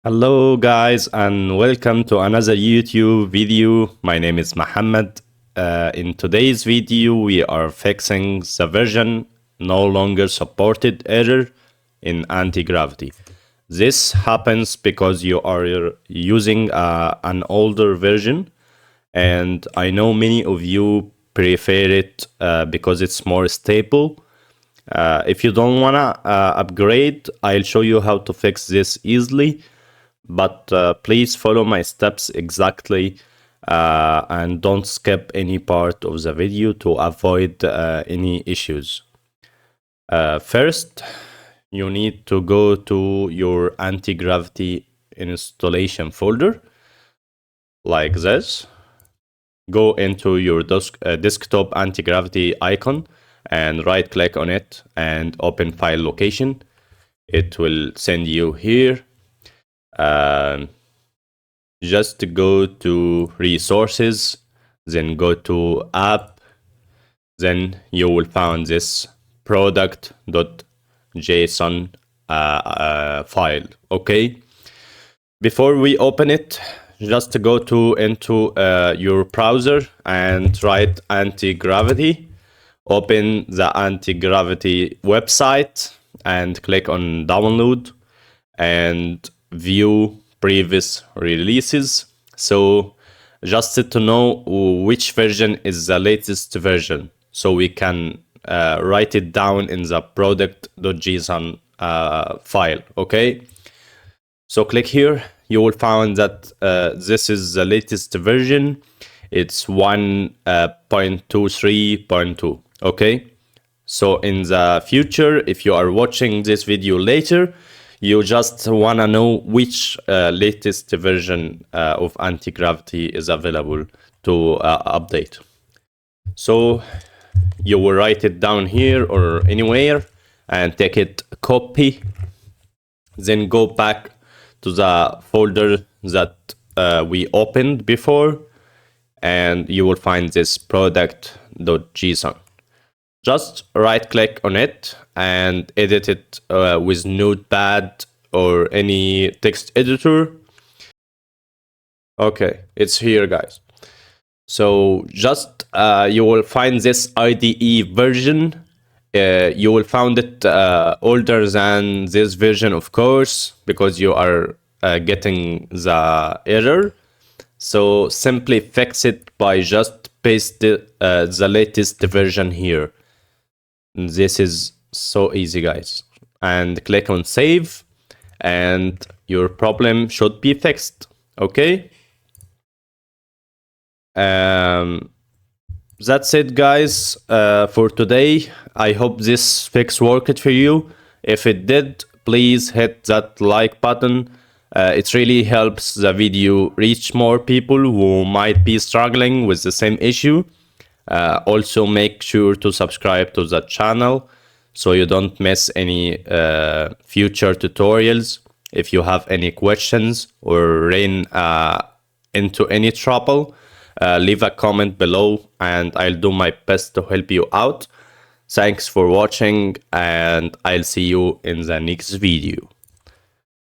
Hello guys and welcome to another YouTube video. My name is Mohammed. In today's video we are fixing the version no longer supported error in anti-gravity. This happens because you are using an older version, and I know many of you prefer it because it's more stable. If you don't want to upgrade, I'll show you how to fix this easily, but please follow my steps exactly and don't skip any part of the video to avoid any issues. First, you need to go to your anti-gravity installation folder like this. Go into your desktop anti-gravity icon and right click on it and open file location. It will send you here. Just go to resources, then go to app, then you will find this product.json file. Okay, before we open it, just go into your browser and write anti-gravity. Open the anti-gravity website and click on download and view previous releases. So just to know which version is the latest version, so we can write it down in the product.json file. Okay, so click here. You will find that this is the latest version. It's 1.23.2. Okay, so in the future, if you are watching this video later, you just want to know which latest version of anti-gravity is available to update. So you will write it down here or anywhere and take it copy, then go back to the folder that we opened before, and you will find this product.json. Just right click on it and edit it with Notepad or any text editor. Okay, it's here, guys. So just you will find this IDE version. You will find it older than this version, of course, because you are getting the error. So simply fix it by just paste the latest version here. This is so easy, guys. And click on save and your problem should be fixed. Okay, that's it, guys, for today. I hope this fix worked for you. If it did, please hit that like button. It really helps the video reach more people who might be struggling with the same issue. Also, make sure to subscribe to the channel so you don't miss any future tutorials. If you have any questions or ran into any trouble, leave a comment below and I'll do my best to help you out. Thanks for watching and I'll see you in the next video.